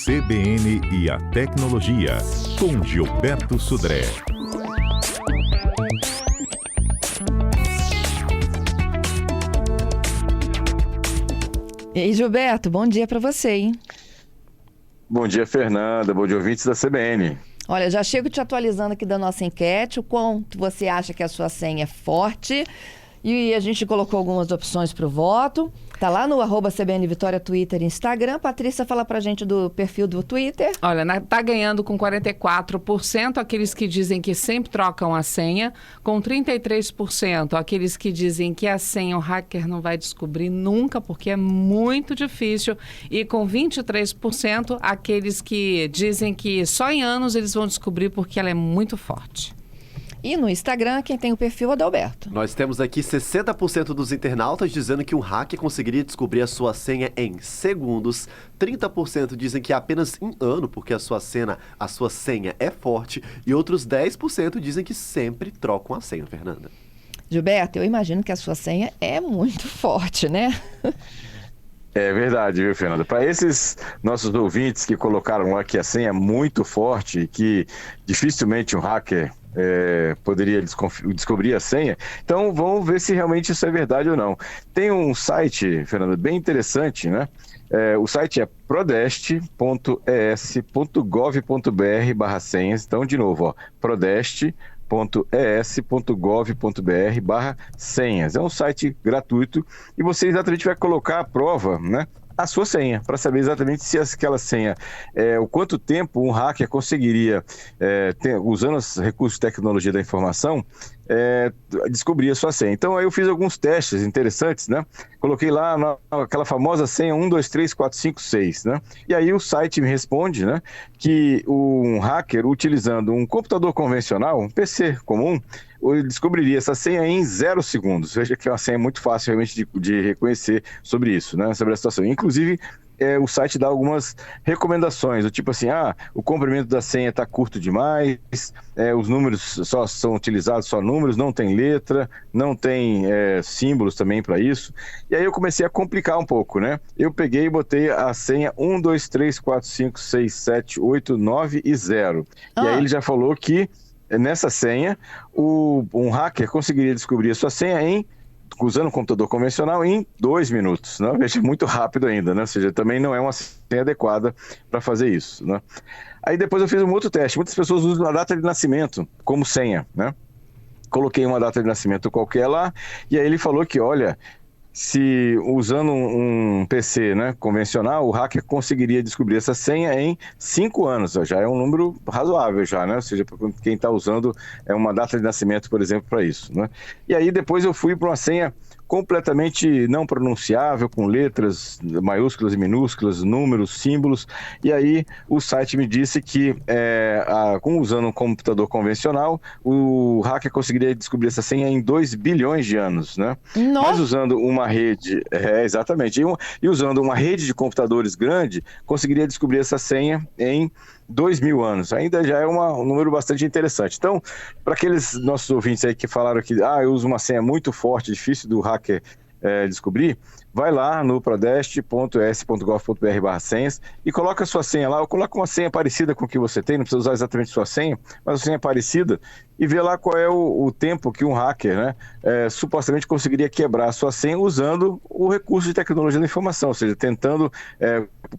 CBN e a Tecnologia, com Gilberto Sudré. E aí, Gilberto, bom dia para você, hein? Bom dia, Fernanda. Bom dia, ouvintes da CBN. Olha, já chego te atualizando aqui da nossa enquete, o quanto você acha que a sua senha é forte. E a gente colocou algumas opções para o voto. Tá lá no @CBN Vitória, Twitter e Instagram. Patrícia, fala pra gente do perfil do Twitter. Olha, tá ganhando com 44% aqueles que dizem que sempre trocam a senha, com 33% aqueles que dizem que a senha o hacker não vai descobrir nunca, porque é muito difícil, e com 23% aqueles que dizem que só em anos eles vão descobrir porque ela é muito forte. E no Instagram, quem tem o perfil é o Adalberto. Nós temos aqui 60% dos internautas dizendo que um hacker conseguiria descobrir a sua senha em segundos. 30% dizem que é apenas em ano, porque a sua senha é forte. E outros 10% dizem que sempre trocam a senha, Fernanda. Gilberto, eu imagino que a sua senha é muito forte, né? É verdade, viu, Fernanda? Para esses nossos ouvintes que colocaram lá que a senha é muito forte e que dificilmente um hacker poderia descobrir a senha, então vamos ver se realmente isso é verdade ou não. Tem um site, Fernanda, bem interessante, né? O site é prodeste.es.gov.br/senhas. Então, de novo, prodeste.es.gov.br/senhas. É um site gratuito e você exatamente vai colocar à prova, né, a sua senha, para saber exatamente se aquela senha, o quanto tempo um hacker conseguiria, usando os recursos de tecnologia da informação, descobrir a sua senha. Então aí eu fiz alguns testes interessantes, né? Coloquei lá aquela famosa senha 123456, né? E aí o site me responde, né, que um hacker utilizando um computador convencional, um PC comum, ele descobriria essa senha em 0 segundos. Veja que é uma senha muito fácil realmente de reconhecer sobre isso, né? Sobre a situação. Inclusive, o site dá algumas recomendações, do tipo assim, o comprimento da senha está curto demais, os números só são utilizados, só números, não tem letra, não tem símbolos também para isso. E aí eu comecei a complicar um pouco, né? Eu peguei e botei a senha 1, 2, 3, 4, 5, 6, 7, 8, 9 e 0. E aí ele já falou que nessa senha, um hacker conseguiria descobrir a sua senha usando um computador convencional em 2 minutos, né? Veja, muito rápido ainda, né? Ou seja, também não é uma senha adequada para fazer isso, né? Aí depois eu fiz um outro teste. Muitas pessoas usam a data de nascimento como senha, né? Coloquei uma data de nascimento qualquer lá, e aí ele falou que, olha, se usando um PC, né, convencional, o hacker conseguiria descobrir essa senha em 5 anos. Já é um número razoável, já, né? Ou seja, para quem está usando uma data de nascimento, por exemplo, para isso, né? E aí depois eu fui para uma senha completamente não pronunciável, com letras maiúsculas e minúsculas, números, símbolos, e aí o site me disse que usando um computador convencional, o hacker conseguiria descobrir essa senha em 2 bilhões de anos, né? Nossa. Mas usando uma rede, exatamente, e usando uma rede de computadores grande, conseguiria descobrir essa senha em 2.000 anos. Ainda já é um número bastante interessante. Então, para aqueles nossos ouvintes aí que falaram que eu uso uma senha muito forte, difícil do hacker descobrir, vai lá no prodeste.es.gov.br/senhas e coloca a sua senha lá, ou coloca uma senha parecida com o que você tem, não precisa usar exatamente sua senha, mas uma senha parecida, e vê lá qual é o tempo que um hacker, né, supostamente conseguiria quebrar a sua senha usando o recurso de tecnologia da informação, ou seja, tentando,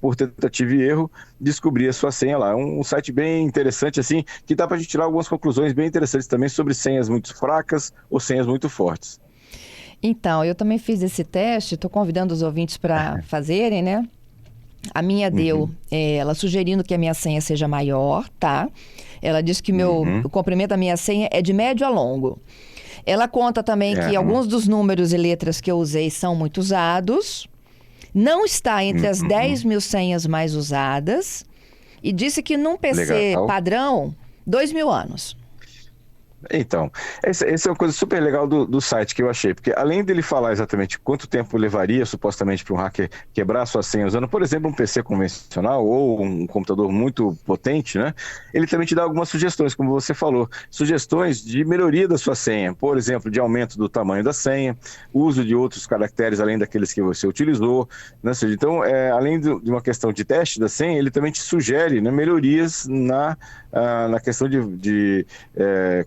por tentativa e erro, descobrir a sua senha lá. É um site bem interessante, assim, que dá para a gente tirar algumas conclusões bem interessantes também sobre senhas muito fracas ou senhas muito fortes. Então, eu também fiz esse teste, estou convidando os ouvintes para fazerem, né? A minha deu, ela sugerindo que a minha senha seja maior, tá? Ela disse que o comprimento da minha senha é de médio a longo. Ela conta também que alguns dos números e letras que eu usei são muito usados, não está entre as 10 mil senhas mais usadas, e disse que num PC padrão, 2.000 anos. Então, essa é uma coisa super legal do site que eu achei, porque além dele falar exatamente quanto tempo levaria supostamente para um hacker quebrar a sua senha usando, por exemplo, um PC convencional ou um computador muito potente, né? Ele também te dá algumas sugestões, como você falou, sugestões de melhoria da sua senha, por exemplo, de aumento do tamanho da senha, uso de outros caracteres além daqueles que você utilizou, né? Ou seja, então, além de uma questão de teste da senha, ele também te sugere, né, melhorias na questão de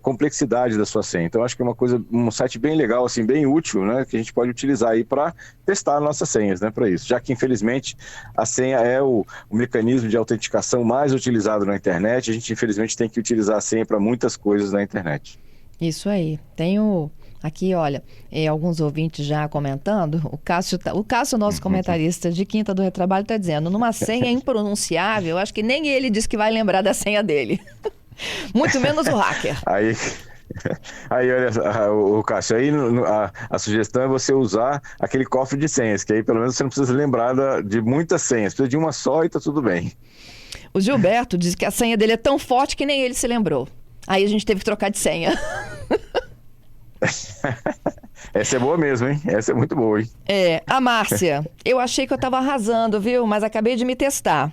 complexidade da sua senha. Então, acho que é um site bem legal, assim, bem útil, né, que a gente pode utilizar aí para testar nossas senhas, né, para isso. Já que, infelizmente, a senha é o mecanismo de autenticação mais utilizado na internet, a gente, infelizmente, tem que utilizar a senha para muitas coisas na internet. Isso aí. Tenho aqui, olha, alguns ouvintes já comentando. O Cássio, nosso comentarista de Quinta do Retrabalho, está dizendo: numa senha impronunciável, acho que nem ele diz que vai lembrar da senha dele. Muito menos o hacker. Aí olha, o Cássio, aí a sugestão é você usar aquele cofre de senhas, que aí pelo menos você não precisa lembrar de muitas senhas, precisa de uma só e tá tudo bem. O Gilberto diz que a senha dele é tão forte que nem ele se lembrou. Aí a gente teve que trocar de senha. Essa é boa mesmo, hein? Essa é muito boa, hein? A Márcia, eu achei que eu estava arrasando, viu? Mas acabei de me testar.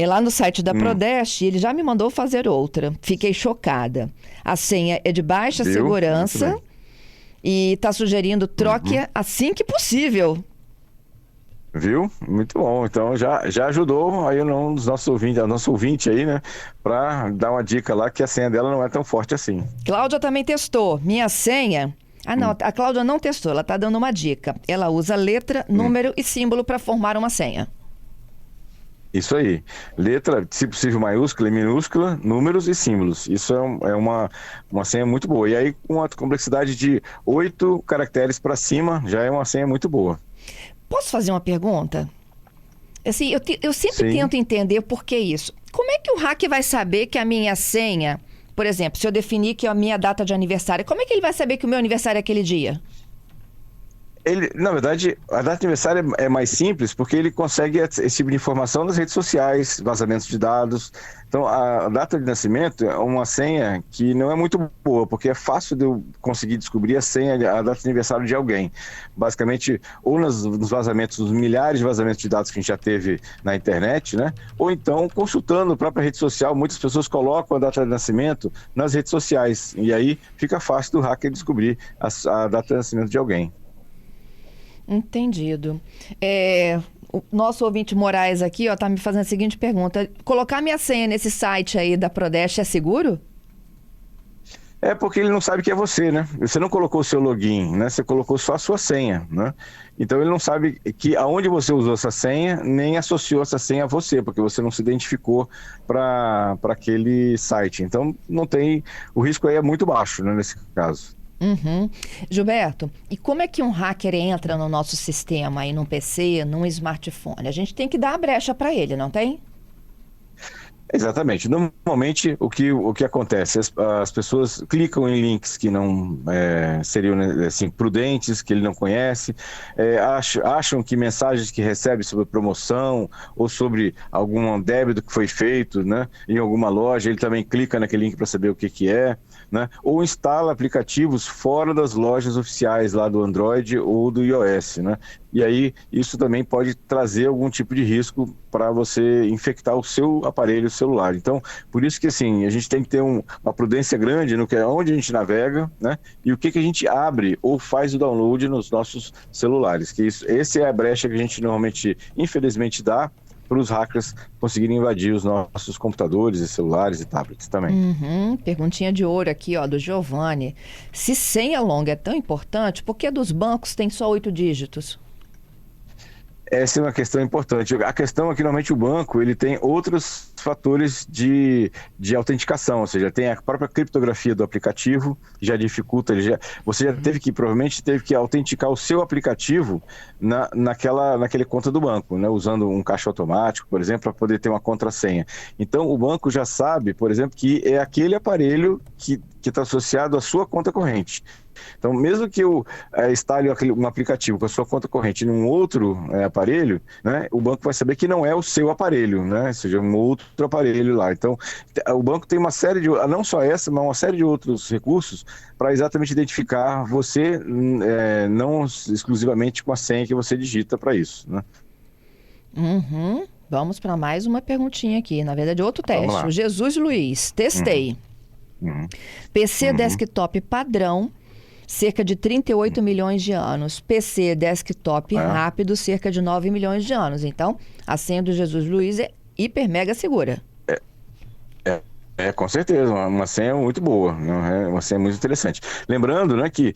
Lá no site da Prodest, ele já me mandou fazer outra. Fiquei chocada. A senha é de baixa segurança e está sugerindo troque assim que possível. Viu? Muito bom. Então já ajudou aí nosso ouvinte aí, né? Para dar uma dica lá que a senha dela não é tão forte assim. Cláudia também testou. Minha senha... não, a Cláudia não testou, ela está dando uma dica. Ela usa letra, número e símbolo para formar uma senha. Isso aí. Letra, se possível, maiúscula e minúscula, números e símbolos. Isso é uma senha muito boa. E aí, com a complexidade de 8 caracteres para cima, já é uma senha muito boa. Posso fazer uma pergunta? Assim, eu sempre tento entender por que isso. Como é que o hacker vai saber que a minha senha... Por exemplo, se eu definir que é a minha data de aniversário, como é que ele vai saber que o meu aniversário é aquele dia? Na verdade, a data de aniversário é mais simples porque ele consegue esse tipo de informação nas redes sociais, vazamentos de dados. Então, a data de nascimento é uma senha que não é muito boa, porque é fácil de eu conseguir descobrir a data de aniversário de alguém. Basicamente, ou nos vazamentos, nos milhares de vazamentos de dados que a gente já teve na internet, né? Ou então, consultando a própria rede social, muitas pessoas colocam a data de nascimento nas redes sociais. E aí fica fácil do hacker descobrir a data de nascimento de alguém. Entendido. O nosso ouvinte Moraes aqui, tá me fazendo a seguinte pergunta: colocar minha senha nesse site aí da Prodest é seguro? É porque ele não sabe que é você, né? Você não colocou o seu login, né? Você colocou só a sua senha, né? Então ele não sabe aonde você usou essa senha, nem associou essa senha a você, porque você não se identificou para aquele site. Então não tem, o risco aí é muito baixo, né, nesse caso. Gilberto, e como é que um hacker entra no nosso sistema aí, num PC, num smartphone? A gente tem que dar a brecha para ele, não tem? Exatamente. Normalmente, o que acontece? As pessoas clicam em links que não seriam assim, prudentes, que ele não conhece, acham que mensagens que recebe sobre promoção ou sobre algum débito que foi feito, né, em alguma loja, ele também clica naquele link para saber o que é, né, ou instala aplicativos fora das lojas oficiais lá do Android ou do iOS, né? E aí isso também pode trazer algum tipo de risco para você infectar o seu aparelho celular. Então, por isso que assim, a gente tem que ter uma prudência grande no que é onde a gente navega, né? E o que a gente abre ou faz o download nos nossos celulares. Que essa é a brecha que a gente normalmente, infelizmente, dá para os hackers conseguirem invadir os nossos computadores e celulares e tablets também. Perguntinha de ouro aqui, do Giovanni. Se senha longa é tão importante, por que a dos bancos tem só 8 dígitos? Essa é uma questão importante. A questão é que normalmente o banco ele tem outros fatores de autenticação, ou seja, tem a própria criptografia do aplicativo, que já dificulta, você já provavelmente teve que autenticar o seu aplicativo naquele conta do banco, né, usando um caixa automático, por exemplo, para poder ter uma contrassenha. Então o banco já sabe, por exemplo, que é aquele aparelho que está associado à sua conta corrente. Então, mesmo que eu instale um aplicativo com a sua conta corrente num outro aparelho, né, o banco vai saber que não é o seu aparelho, né, ou seja, um outro aparelho lá. Então, o banco tem uma série de, não só essa, mas uma série de outros recursos para exatamente identificar você, não exclusivamente com a senha que você digita para isso, né? Uhum. Vamos para mais uma perguntinha aqui. Na verdade, outro Vamos teste. lá. O Jesus Luiz, testei. PC desktop padrão, cerca de 38 milhões de anos. PC desktop rápido, cerca de 9 milhões de anos. Então, a senha do Jesus Luiz é hiper mega segura. Com certeza, uma senha muito boa, né? Uma senha muito interessante. Lembrando, né, que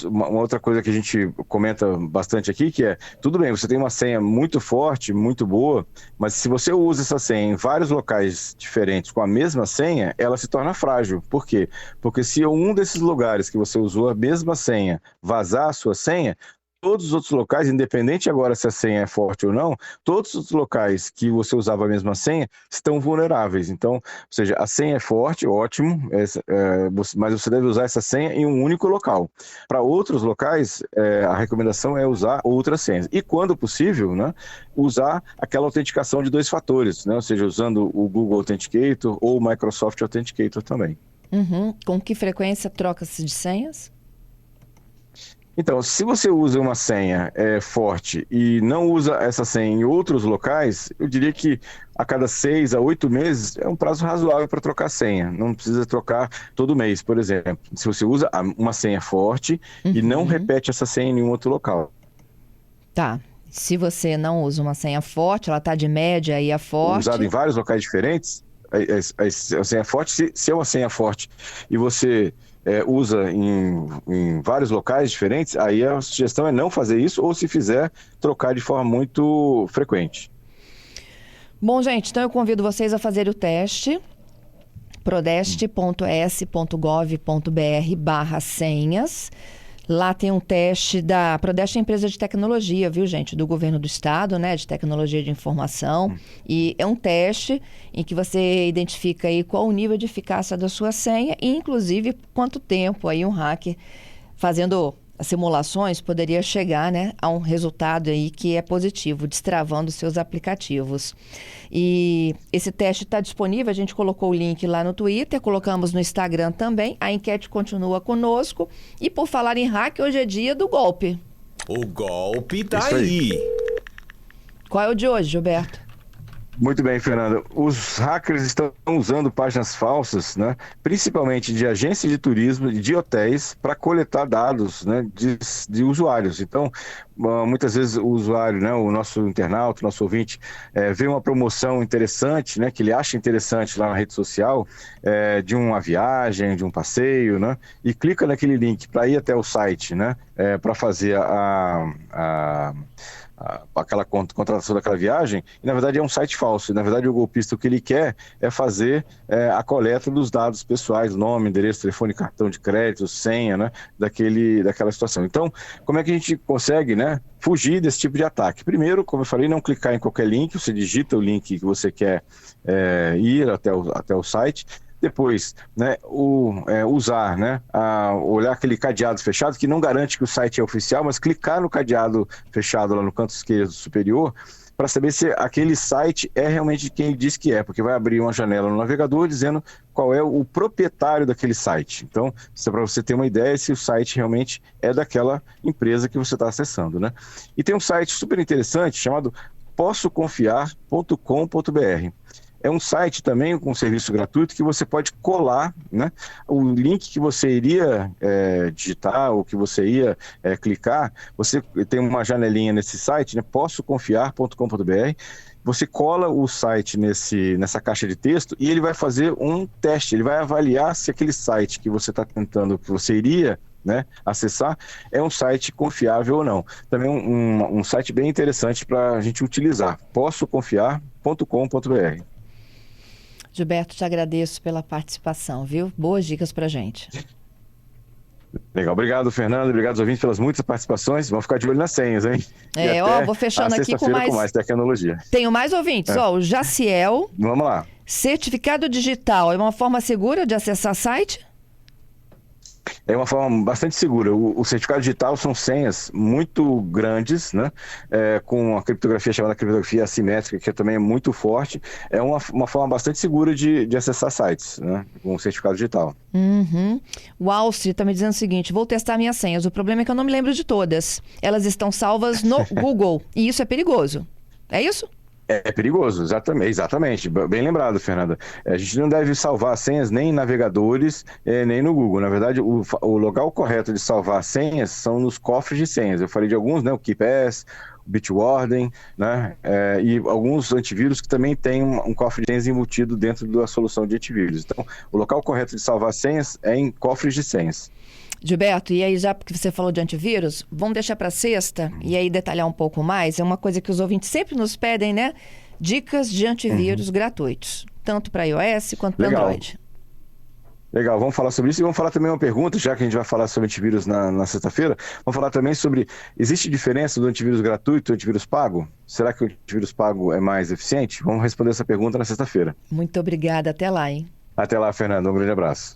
uma outra coisa que a gente comenta bastante aqui, que tudo bem, você tem uma senha muito forte, muito boa, mas se você usa essa senha em vários locais diferentes com a mesma senha, ela se torna frágil. Por quê? Porque se um desses lugares que você usou a mesma senha vazar a sua senha, todos os outros locais, independente agora se a senha é forte ou não, todos os locais que você usava a mesma senha estão vulneráveis. Então, ou seja, a senha é forte, ótimo, mas você deve usar essa senha em um único local. Para outros locais, a recomendação é usar outras senhas. E quando possível, né, usar aquela autenticação de 2 fatores, né, ou seja, usando o Google Authenticator ou o Microsoft Authenticator também. Uhum. Com que frequência troca-se de senhas? Então, se você usa uma senha forte e não usa essa senha em outros locais, eu diria que a cada 6 a 8 meses é um prazo razoável para trocar senha. Não precisa trocar todo mês, por exemplo. Se você usa uma senha forte e não repete essa senha em nenhum outro local. Tá. Se você não usa uma senha forte, ela está de média e a forte... Usada em vários locais diferentes, a senha forte, se é uma senha forte e você... usa em vários locais diferentes, aí a sugestão é não fazer isso, ou se fizer, trocar de forma muito frequente. Bom, gente, então eu convido vocês a fazer o teste, prodeste.s.gov.br/senhas. Lá tem um teste da Prodeste, é empresa de tecnologia, viu, gente? Do governo do estado, né? De tecnologia de informação. E é um teste em que você identifica aí qual o nível de eficácia da sua senha e, inclusive, quanto tempo aí um hacker fazendo as simulações poderia chegar, né, a um resultado aí que é positivo, destravando seus aplicativos. E esse teste está disponível, a gente colocou o link lá no Twitter, colocamos no Instagram também, a enquete continua conosco. E por falar em hack, hoje é dia do golpe. O golpe tá Isso aí. Qual é o de hoje, Gilberto? Muito bem, Fernanda. Os hackers estão usando páginas falsas, né, principalmente de agências de turismo e de hotéis, para coletar dados, né, de usuários. Então, muitas vezes o usuário, né, o nosso internauta, o nosso ouvinte, vê uma promoção interessante, né, que ele acha interessante lá na rede social, de uma viagem, de um passeio, né, e clica naquele link para ir até o site, né, para fazer aquela contratação daquela viagem, e na verdade é um site falso. E, na verdade, o golpista, o que ele quer é fazer a coleta dos dados pessoais, nome, endereço, telefone, cartão de crédito, senha, né, daquela situação. Então, como é que a gente consegue, né, fugir desse tipo de ataque? Primeiro, como eu falei, não clicar em qualquer link, você digita o link que você quer ir até o site. Depois, né, usar, né, olhar aquele cadeado fechado, que não garante que o site é oficial, mas clicar no cadeado fechado lá no canto esquerdo superior, para saber se aquele site é realmente quem diz que é, porque vai abrir uma janela no navegador dizendo qual é o proprietário daquele site. Então, isso é para você ter uma ideia se o site realmente é daquela empresa que você está acessando, né? E tem um site super interessante chamado possoconfiar.com.br. É um site também com um serviço gratuito que você pode colar, né, o link que você iria digitar ou que você ia clicar. Você tem uma janelinha nesse site, né, possoconfiar.com.br. Você cola o site nessa caixa de texto e ele vai fazer um teste. Ele vai avaliar se aquele site que você está tentando, que você iria, né, acessar, é um site confiável ou não. Também um site bem interessante para a gente utilizar. possoconfiar.com.br. Gilberto, te agradeço pela participação, viu? Boas dicas pra gente. Legal, obrigado, Fernando, obrigado aos ouvintes pelas muitas participações. Vamos ficar de olho nas senhas, hein? Vou fechando aqui com mais tecnologia. Tenho mais ouvintes, o Jaciel. Vamos lá. Certificado digital é uma forma segura de acessar site? É uma forma bastante segura. O certificado digital são senhas muito grandes, né? Com a criptografia chamada criptografia assimétrica, que também é muito forte. É uma forma bastante segura de acessar sites, né? Com o certificado digital. Uhum. O Alce está me dizendo o seguinte: vou testar minhas senhas. O problema é que eu não me lembro de todas. Elas estão salvas no Google e isso é perigoso. É isso? É perigoso, exatamente. Bem lembrado, Fernanda. A gente não deve salvar senhas nem em navegadores, nem no Google. Na verdade, o local correto de salvar senhas são nos cofres de senhas. Eu falei de alguns, né? O KeePass, o Bitwarden, né? E alguns antivírus que também têm um cofre de senhas embutido dentro da solução de antivírus. Então, o local correto de salvar senhas é em cofres de senhas. Gilberto, e aí já porque você falou de antivírus, vamos deixar para sexta e aí detalhar um pouco mais. É uma coisa que os ouvintes sempre nos pedem, né? Dicas de antivírus gratuitos, tanto para iOS quanto para Android. Legal, vamos falar sobre isso e vamos falar também uma pergunta, já que a gente vai falar sobre antivírus na sexta-feira, vamos falar também sobre, existe diferença do antivírus gratuito e do antivírus pago? Será que o antivírus pago é mais eficiente? Vamos responder essa pergunta na sexta-feira. Muito obrigada, até lá, hein? Até lá, Fernando, um grande abraço.